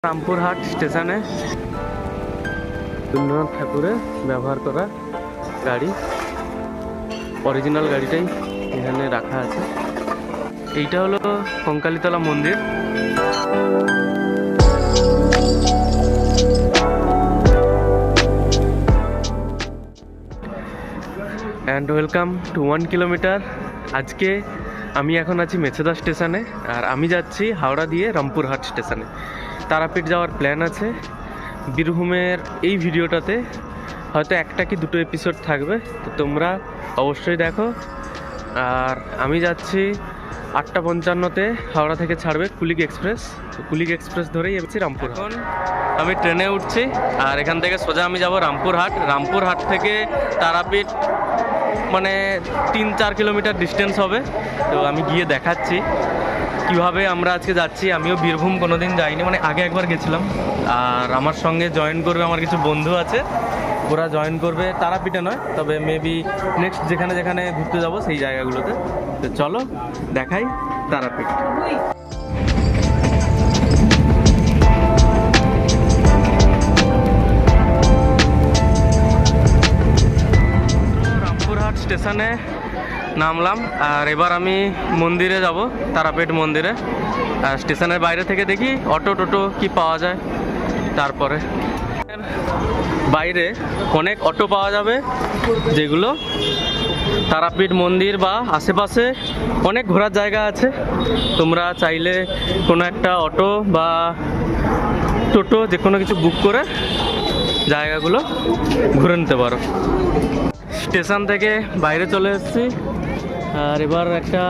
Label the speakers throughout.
Speaker 1: রামপুরহাট স্টেশনে রবীন্দ্রনাথ ঠাকুরের ব্যবহার করা গাড়ি, অরিজিনাল গাড়িটাই এখানে রাখা আছে। এইটা হলো কঙ্কালীতলা মন্দির। And welcome to 1 kilometre. আজকে আমি এখন আছি মেছেদা স্টেশনে, আর আমি যাচ্ছি হাওড়া দিয়ে রামপুরহাট স্টেশনে। তারাপীঠ যাওয়ার প্ল্যান আছে। বীরভূমের এই ভিডিওটাতে হয়তো একটা কি দুটো এপিসোড থাকবে, তো তোমরা অবশ্যই দেখো। আর আমি যাচ্ছি 8:55-তে, হাওড়া থেকে ছাড়বে কুলিক এক্সপ্রেস। তো কুলিক এক্সপ্রেস ধরেই যাচ্ছি রামপুর। এখন আমি ট্রেনে উঠছি, আর এখান থেকে সোজা আমি যাব রামপুরহাট। রামপুরহাট থেকে তারাপীঠ মানে 3-4 কিলোমিটার ডিস্টেন্স হবে। তো আমি গিয়ে দেখাচ্ছি কীভাবে আমরা আজকে যাচ্ছি। আমিও বীরভূম কোনোদিন যাইনি, মানে আগে একবার গেছিলাম। আর আমার সঙ্গে জয়েন করবে আমার কিছু বন্ধু আছে, ওরা জয়েন করবে তারাপীঠে নয়, তবে মেবি নেক্সট যেখানে যেখানে ঘুরতে যাব সেই জায়গাগুলোতে। তো চলো দেখাই তারাপীঠ। রামপুরহাট স্টেশনে নামলাম, আর এবার আমি মন্দিরে যাব, তারাপীঠ মন্দিরে। আর স্টেশনের বাইরে থেকে দেখি অটো টোটো কি পাওয়া যায়। তারপরে বাইরে অনেক অটো পাওয়া যাবে, যেগুলো তারাপীঠ মন্দির বা আশেপাশে অনেক ঘোরার জায়গা আছে। তোমরা চাইলে কোনো একটা অটো বা টোটো যে কোনো কিছু বুক করে জায়গাগুলো ঘুরে নিতে পারো। স্টেশন থেকে বাইরে চলে এসেছি, আর এবার একটা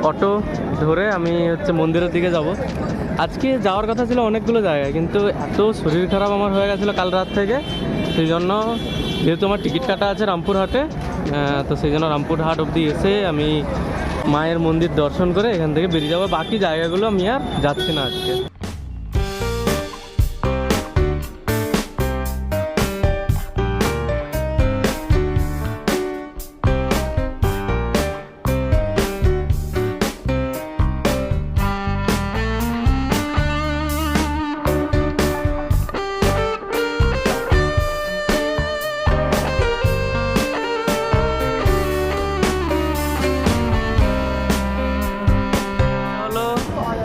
Speaker 1: অটো ধরে আমি মন্দিরের দিকে যাব। আজকে যাওয়ার কথা ছিল অনেকগুলো জায়গায়, কিন্তু এত শরীর খারাপ আমার হয়ে গেছিলো কাল রাত থেকে, সেই জন্য যেহেতু আমার টিকিট কাটা আছে রামপুরহাটে, তো সেই জন্য রামপুরহাট অবধি এসে আমি মায়ের মন্দির দর্শন করে এখান থেকে বেরিয়ে যাবো। বাকি জায়গাগুলো আমি আর যাচ্ছি না আজকে।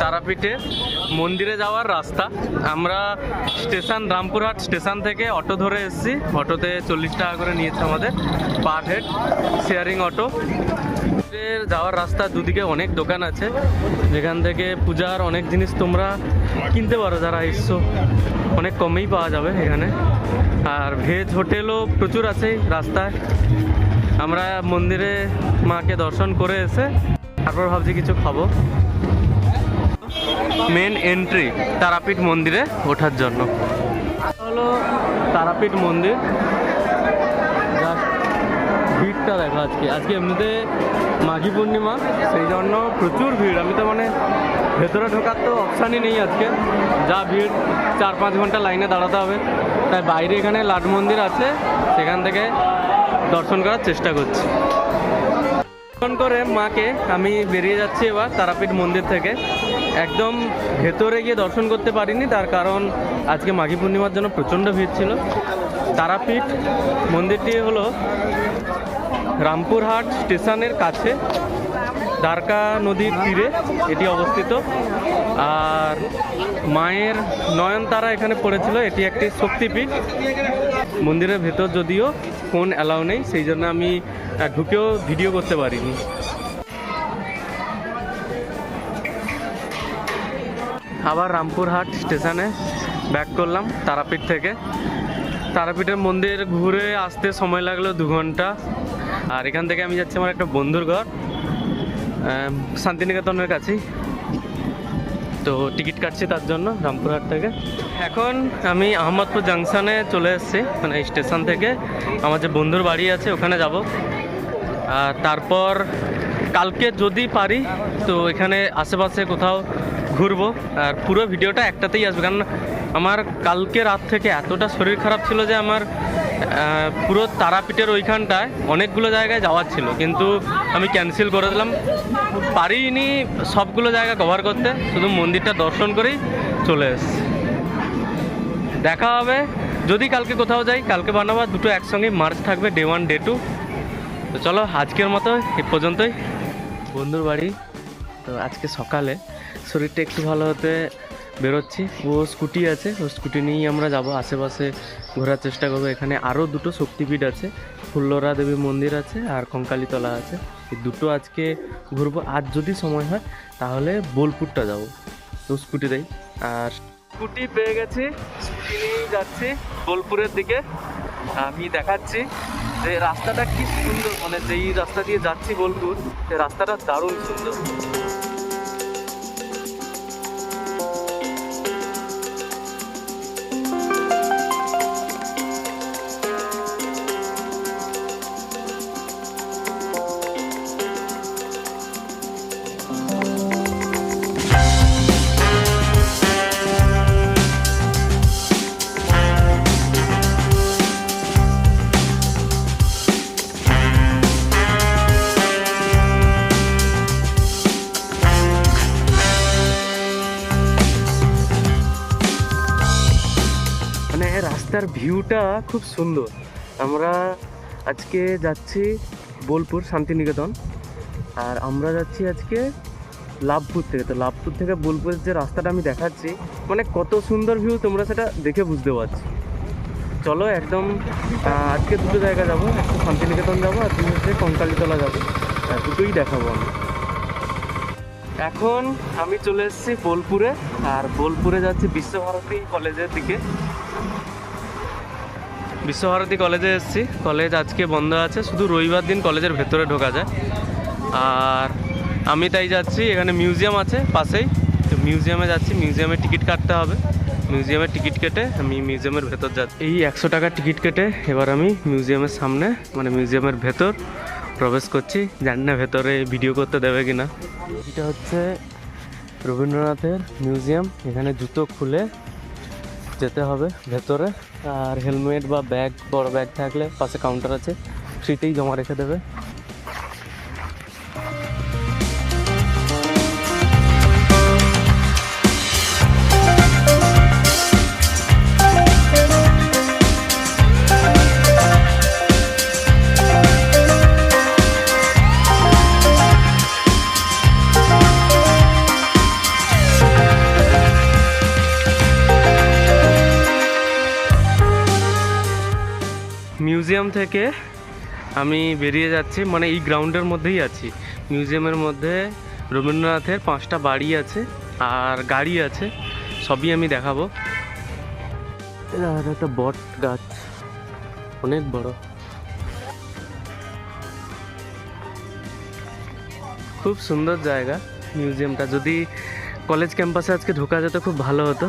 Speaker 1: তারাপীঠের মন্দিরে যাওয়ার রাস্তা। আমরা স্টেশন রামপুরহাট স্টেশন থেকে অটো ধরে এসেছি। অটোতে 40 টাকা করে নিয়েছে আমাদের পার হেড, শেয়ারিং অটো। যাওয়ার রাস্তা দুদিকে অনেক দোকান আছে, যেখান থেকে পূজার অনেক জিনিস তোমরা কিনতে পারো যারা এসছো। অনেক কমেই পাওয়া যাবে এখানে। আর ভেজ হোটেলও প্রচুর আছে রাস্তায়। আমরা মন্দিরে মাকে দর্শন করে এসে তারপর ভাবছি কিছু খাবো। মেন এন্ট্রি তারাপীঠ মন্দিরে ওঠার জন্য হলো তারাপীঠ মন্দির। ভিড়টা দেখো আজকে এমনিতে মাঘী পূর্ণিমা, সেই জন্য প্রচুর ভিড়। আমি তো মানে ভেতরে ঢোকার তো অপশানই নেই আজকে, যা ভিড়। 4-5 ঘন্টা লাইনে দাঁড়াতে হবে। তাই বাইরে এখানে লাট মন্দির আছে, সেখান থেকে দর্শন করার চেষ্টা করছি। দর্শন করে মাকে আমি বেরিয়ে যাচ্ছি এবার তারাপীঠ মন্দির থেকে। একদম ভেতরে গিয়ে দর্শন করতে পারিনি, তার কারণ আজকে মাঘী পূর্ণিমার জন্য প্রচণ্ড ভিড় ছিল। তারাপীঠ মন্দিরটি হলো রামপুরহাট স্টেশনের কাছে, দ্বারকা নদীর তীরে এটি অবস্থিত। আর মায়ের নয়নতারা এখানে পড়েছিল। এটি একটি শক্তিপীঠ। মন্দিরের ভেতর যদিও ফোন অ্যালাউ নেই, সেই জন্য আমি ঢুকেও ভিডিও করতে পারিনি। আবার রামপুরহাট স্টেশনে ব্যাক করলাম তারাপীঠ থেকে। তারাপীঠের মন্দির ঘুরে আসতে সময় লাগলো 2 ঘন্টা। আর এখান থেকে আমি যাচ্ছি আমার একটা বন্ধুর ঘর, শান্তিনিকেতনের কাছেই। তো টিকিট কাটছি তার জন্য রামপুরহাট থেকে। এখন আমি আহমদপুর জাংশনে চলে এসেছি, মানে স্টেশন থেকে আমার যে বন্ধুর বাড়ি আছে ওখানে যাব। আর তারপর কালকে যদি পারি তো এখানে আশেপাশে কোথাও ঘুরবো। আর পুরো ভিডিওটা একটাতেই আসবে, কারণ আমার কালকে রাত থেকে এতটা শরীর খারাপ ছিল যে আমার পুরো তারাপীঠের ওইখানটায় অনেকগুলো জায়গায় যাওয়ার ছিল, কিন্তু আমি ক্যান্সেল করে দিলাম। পারিনি সবগুলো জায়গা কভার করতে, শুধু মন্দিরটা দর্শন করেই চলে এসেছি। দেখা হবে যদি কালকে কোথাও যাই, কালকে বানাবো, দুটো একসঙ্গে মার্চ থাকবে, ডে 1 ডে 2। তো চলো আজকের মতো এ পর্যন্তই। বন্ধুর বাড়ি। তো আজকে সকালে শরীরটা একটু ভালো হতে বেরোচ্ছি। ও স্কুটি আছে, ও স্কুটি নিয়েই আমরা যাব, আশেপাশে ঘোরার চেষ্টা করবো। এখানে আরও দুটো শক্তিপীঠ আছে, ফুল্লরা দেবী মন্দির আছে আর কঙ্কালীতলা আছে। এই দুটো আজকে ঘুরবো। আজ যদি সময় হয় তাহলে বোলপুরটা যাব, তো স্কুটিতেই। আর স্কুটি পেয়ে গেছি, স্কুটি নিয়েই যাচ্ছি বোলপুরের দিকে। আমি দেখাচ্ছি যে রাস্তাটা কি সুন্দর, মানে যেই রাস্তা দিয়ে যাচ্ছি বোলপুর, সেই রাস্তাটা দারুণ সুন্দর। মানে রাস্তার ভিউটা খুব সুন্দর। আমরা আজকে যাচ্ছি বোলপুর শান্তিনিকেতন, আর আমরা যাচ্ছি আজকে লাভপুর থেকে। তো লাভপুর থেকে বোলপুরের যে রাস্তাটা আমি দেখাচ্ছি, মানে কত সুন্দর ভিউ, তোমরা সেটা দেখে বুঝতে পারছো। চলো একদম আজকে দুটো জায়গা যাবো, একটা শান্তিনিকেতন যাবো আর দুই হচ্ছে কঙ্কালীতলা যাবো, দুটোই দেখাবো আমি। এখন আমি চলে এসেছি বোলপুরে, আর বোলপুরে যাচ্ছি বিশ্বভারতী কলেজের দিকে। বিশ্বভারতী কলেজে এসেছি। কলেজ আজকে বন্ধ আছে, শুধু রবিবার দিন কলেজের ভেতরে ঢোকা যায়। আর আমি তাই যাচ্ছি, এখানে মিউজিয়াম আছে পাশেই, তো মিউজিয়ামে যাচ্ছি। মিউজিয়ামে টিকিট কাটতে হবে, মিউজিয়ামের টিকিট কেটে আমি মিউজিয়ামের ভেতর যাচ্ছি। এই 100 টাকার টিকিট কেটে এবার আমি মিউজিয়ামের সামনে, মানে মিউজিয়ামের ভেতর প্রবেশ করছি। জানি না ভেতরে ভিডিও করতে দেবে কিনা। এটা হচ্ছে রবীন্দ্রনাথের মিউজিয়াম। এখানে জুতো খুলে যেতে হবে ভেতরে, আর হেলমেট বা ব্যাগ, বড় ব্যাগ থাকলে পাশে কাউন্টার আছে, ফ্রিতেই জমা রেখে দেবে। মিউজিয়াম থেকে আমি বেরিয়ে যাচ্ছি, মানে এই গ্রাউন্ডের মধ্যেই আছি। মিউজিয়ামের মধ্যে রবীন্দ্রনাথের 5টা বাড়ি আছে আর গাড়ি আছে, সবই আমি দেখাবো। আর একটা বট গাছ, অনেক বড়, খুব সুন্দর জায়গা মিউজিয়ামটা। যদি কলেজ ক্যাম্পাসে আজকে ঢোকা যেত খুব ভালো হতো,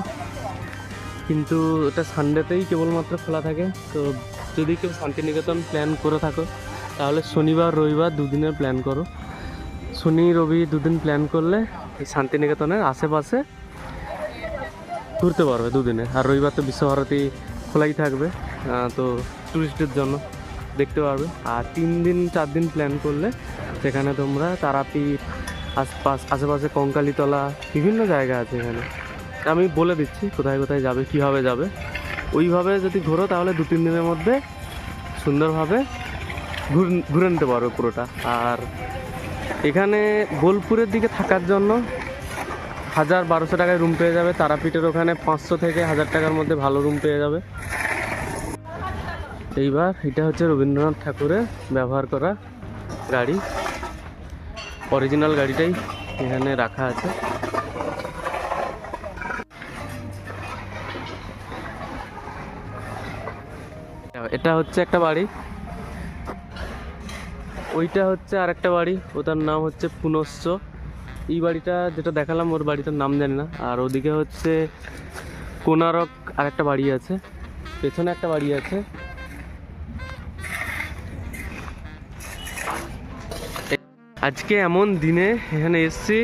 Speaker 1: কিন্তু ওটা সানডেতেই কেবলমাত্র খোলা থাকে। তো যদি কেউ শান্তিনিকেতন প্ল্যান করে থাকো তাহলে শনিবার রবিবার দুদিনের প্ল্যান করো। শনি রবি দুদিন প্ল্যান করলে এই শান্তিনিকেতনের আশেপাশে ঘুরতে পারবে দুদিনে। আর রবিবার তো বিশ্বভারতী খোলাই থাকবে, তো টুরিস্টদের জন্য দেখতে পারবে। আর 3 দিন 4 দিন প্ল্যান করলে সেখানে তোমরা তারাপীঠ, আশেপাশে কঙ্কালীতলা, বিভিন্ন জায়গা আছে এখানে। আমি বলে দিচ্ছি কোথায় কোথায় যাবে, কীভাবে যাবে। ওইভাবে যদি ঘোরো তাহলে 2-3 দিনের মধ্যে সুন্দরভাবে ঘুরে নিতে পারো পুরোটা। আর এখানে বোলপুরের দিকে থাকার জন্য 1000-1200 টাকায় রুম পেয়ে যাবে। তারাপীঠের ওখানে 500 থেকে 1000 টাকার মধ্যে ভালো রুম পেয়ে যাবে। এইবার এটা হচ্ছে রবীন্দ্রনাথ ঠাকুরের ব্যবহার করা গাড়ি, অরিজিনাল গাড়িটাই এখানে রাখা আছে। এটা হচ্ছে একটা বাড়ি, ওইটা হচ্ছে আর একটা বাড়ি, ওটার নাম হচ্ছে পুনশ্চ। এই বাড়িটা যেটা দেখালাম ওর বাড়িটার নাম জানি না। আর ওদিকে হচ্ছে কোনারক আর একটা বাড়ি আছে, পেছনে একটা বাড়ি আছে। আজকে এমন দিনে এখানে এসছি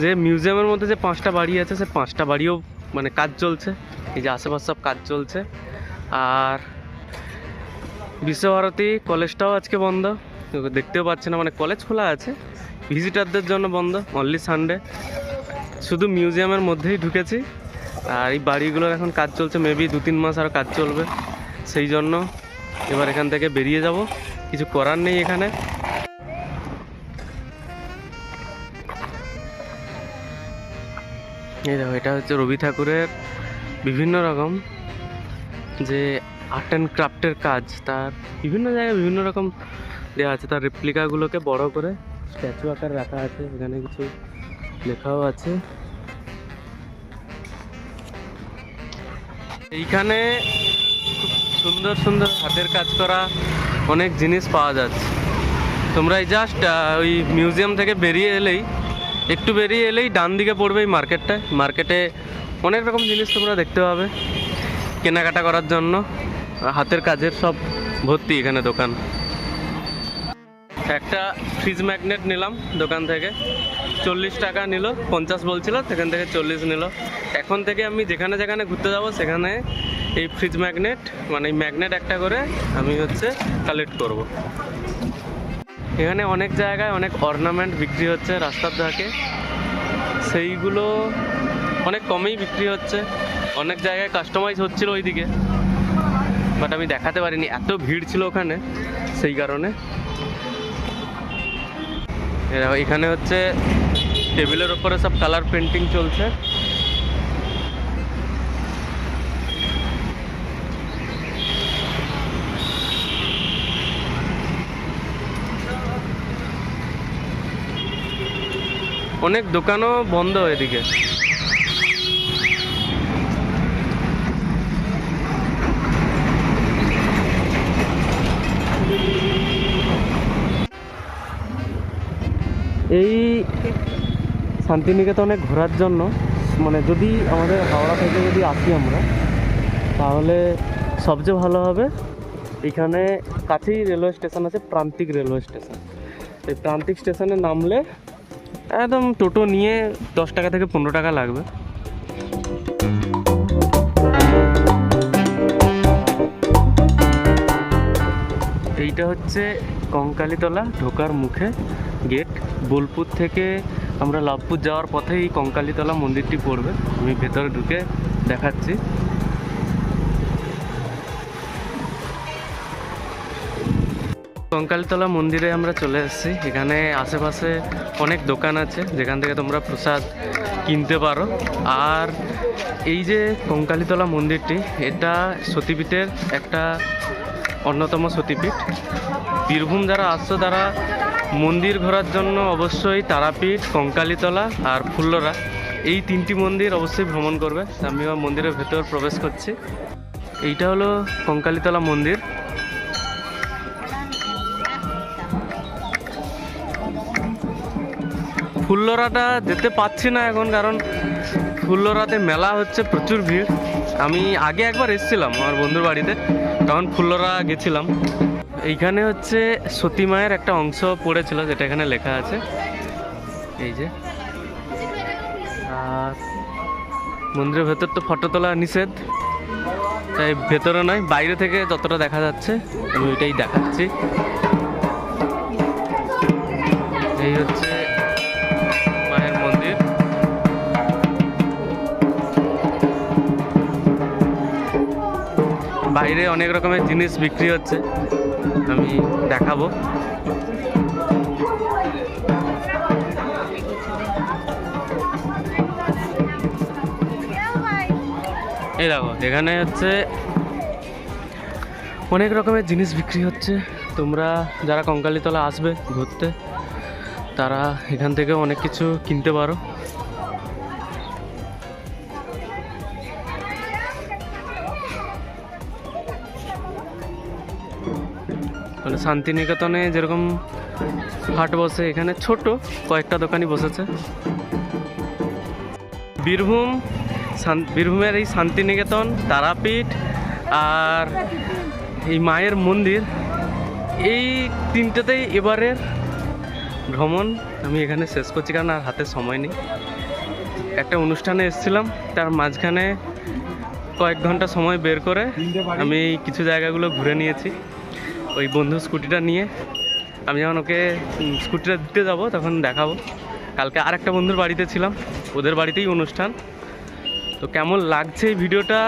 Speaker 1: যে মিউজিয়ামের মধ্যে যে 5টা বাড়ি আছে, সে 5টা বাড়িও মানে কাজ চলছে। এই যে আশেপাশে সব কাজ চলছে। আর বিশ্বভারতী কলেজটাও আজকে বন্ধ, দেখতেও পাচ্ছে না, মানে কলেজ খোলা আছে, ভিজিটারদের জন্য বন্ধ, অনলি সানডে। শুধু মিউজিয়ামের মধ্যেই ঢুকেছি, আর এই বাড়িগুলোর এখন কাজ চলছে, মেবি 2-3 মাস আরও কাজ চলবে, সেই জন্য এবার এখান থেকে বেরিয়ে যাব, কিছু করার নেই এখানে। এই দেখো, এটা হচ্ছে রবি ঠাকুরের বিভিন্ন রকম যে আর্ট অ্যান্ড ক্রাফটের কাজ, তার বিভিন্ন জায়গায় বিভিন্ন রকম দেওয়া আছে। তার রেপ্লিকাগুলোকে বড় করে স্ট্যাচু আকারে রাখা আছে, এখানে কিছু লেখাও আছে। এইখানে খুব সুন্দর সুন্দর হাতের কাজ করা অনেক জিনিস পাওয়া যাচ্ছে। তোমরা এই জাস্ট ওই মিউজিয়াম থেকে একটু বেরিয়ে এলেই ডান দিকে পড়বে এই মার্কেটটায়। মার্কেটে অনেক রকম জিনিস তোমরা দেখতে পাবে কেনাকাটা করার জন্য, হাতের কাজের সব ভর্তি এখানে দোকান। একটা ফ্রিজ ম্যাগনেট নিলাম দোকান থেকে, 40 টাকা নিল, 50 বলছিল, সেখান থেকে 40 নিল। এখন থেকে আমি যেখানে যেখানে ঘুরতে যাব সেখানে এই ফ্রিজ ম্যাগনেট, মানে এই ম্যাগনেট একটা করে আমি কালেক্ট করব। এখানে অনেক জায়গায় অনেক অর্নামেন্ট বিক্রি হচ্ছে রাস্তার ধারে, সেইগুলো অনেক কমেই বিক্রি হচ্ছে। অনেক জায়গায় কাস্টমাইজ হচ্ছিল ওইদিকে, বাট আমি দেখাতে পারিনি, এত ভিড় ছিল ওখানে, সেই কারণে। এখানে টেবিলের ওপরে সব কালার পেন্টিং চলছে। অনেক দোকানও বন্ধ এদিকে। এই শান্তিনিকেতনে ঘোরার জন্য, মানে যদি আমাদের হাওড়া থেকে যদি আসি আমরা, তাহলে সবচেয়ে ভালো হবে এখানে কাছেই রেলওয়ে স্টেশন আছে, প্রান্তিক রেলওয়ে স্টেশন। এই প্রান্তিক স্টেশনে নামলে একদম টোটো নিয়ে 10 টাকা থেকে 15 টাকা লাগবে। এইটা হচ্ছে কঙ্কালীতলা ঢোকার মুখে গেট। বোলপুর থেকে আমরা লাভপুর যাওয়ার পথে এই কঙ্কালীতলা মন্দিরটি পড়বে। আমি ভেতরে ঢুকে দেখাচ্ছি। কঙ্কালীতলা মন্দিরে আমরা চলে এসেছি। এখানে আশেপাশে অনেক দোকান আছে যেখান থেকে তোমরা প্রসাদ কিনতে পারো। আর এই যে কঙ্কালীতলা মন্দিরটি, এটা সতীপীঠের একটা অন্যতম সতীপীঠ। বীরভূম যারা আসছো তারা মন্দির ঘোরার জন্য অবশ্যই তারাপীঠ, কঙ্কালীতলা আর ফুল্লরা, এই 3টি মন্দির অবশ্যই ভ্রমণ করবে। আমি মন্দিরের ভেতর প্রবেশ করছি। এইটা হলো কঙ্কালীতলা মন্দির। ফুল্লরাটা যেতে পারছি না এখন, কারণ ফুল্লরাতে মেলা হচ্ছে, প্রচুর ভিড়। আমি আগে একবার এসেছিলাম আমার বন্ধুর বাড়িতে, তখন ফুল্লরা গেছিলাম। এইখানে সতী মায়ের একটা অংশ পড়েছিল, যেটা এখানে লেখা আছে এই যে। আর মন্দিরের ভেতর তো ফটো তোলা নিষেধ, তাই ভেতরে নয়, বাইরে থেকে যতটা দেখা যাচ্ছে আমি ওইটাই দেখাচ্ছি। এই মায়ের মন্দির। বাইরে অনেক রকমের জিনিস বিক্রি হচ্ছে, আমি দেখাবো। এই দেখো, এখানে অনেক রকমের জিনিস বিক্রি হচ্ছে। তোমরা যারা কঙ্কালীতলা আসবে ঘুরতে, তারা এখান থেকে অনেক কিছু কিনতে পারো। মানে শান্তিনিকেতনে যেরকম হাট বসে, এখানে ছোট কয়েকটা দোকানই বসেছে। বীরভূমের এই শান্তিনিকেতন, তারাপীঠ আর এই মায়ের মন্দির, এই 3টেতেই এবারের ভ্রমণ আমি এখানে শেষ করছি, কারণ আর হাতে সময় নেই। একটা অনুষ্ঠানে এসেছিলাম, তার মাঝখানে কয়েক ঘন্টা সময় বের করে আমি কিছু জায়গাগুলো ঘুরে নিয়েছি। ওই বন্ধু স্কুটিটা নিয়ে আমি যখন ওকে স্কুটিটা দিতে যাবো তখন দেখাবো। কালকে আর একটা বন্ধুর বাড়িতে ছিলাম, ওদের বাড়িতেই অনুষ্ঠান, তো কেমন লাগছে এই ভিডিওটা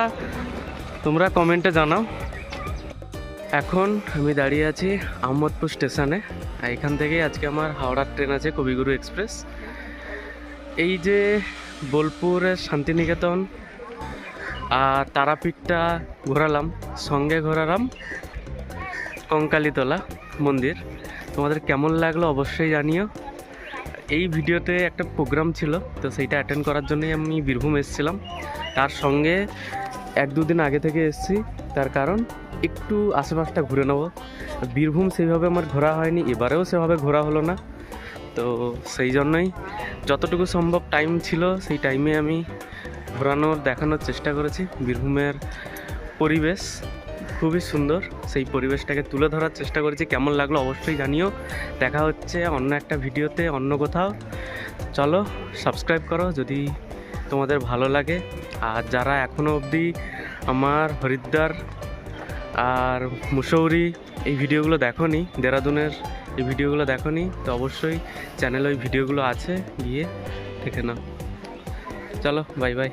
Speaker 1: তোমরা কমেন্টে জানাও। এখন আমি দাঁড়িয়ে আছি আহমদপুর স্টেশনে, আর এখান থেকেই আজকে আমার হাওড়ার ট্রেন আছে কবিগুরু এক্সপ্রেস। এই যে বোলপুরের শান্তিনিকেতন আর তারাপীঠটা ঘোরালাম, সঙ্গে ঘোরালাম কঙ্কালীতলা মন্দির। তোমাদের কেমন লাগলো অবশ্যই জানিও। এই ভিডিওতে একটা প্রোগ্রাম ছিল, তো সেইটা অ্যাটেন্ড করার জন্যই আমি বীরভূম এসেছিলাম। তার সঙ্গে 1-2 দিন আগে থেকে এসেছি, তার কারণ একটু আশেপাশটা ঘুরে নেবো। বীরভূম সেইভাবে আমার ঘোরা হয়নি, এবারেও সেভাবে ঘোরা হলো না। তো সেই জন্যই যতটুকু সম্ভব টাইম ছিল সেই টাইমে আমি ঘোরানোর দেখানোর চেষ্টা করেছি। বীরভূমের পরিবেশ খুবই সুন্দর, সেই পরিবেশটাকে তুলে ধরার চেষ্টা করেছি। কেমন লাগলো অবশ্যই জানিও। দেখা হচ্ছে অন্য একটা ভিডিওতে অন্য কোথাও। চলো সাবস্ক্রাইব করো যদি তোমাদের ভালো লাগে। আর যারা এখনও অবধি আমার হরিদ্বার আর মুসৌরি এই ভিডিওগুলো দেখোনি, দেরাদুনের এই ভিডিওগুলো দেখোনি, তো অবশ্যই চ্যানেলে ওই ভিডিওগুলো আছে, গিয়ে দেখে নাও। চলো বাই বাই।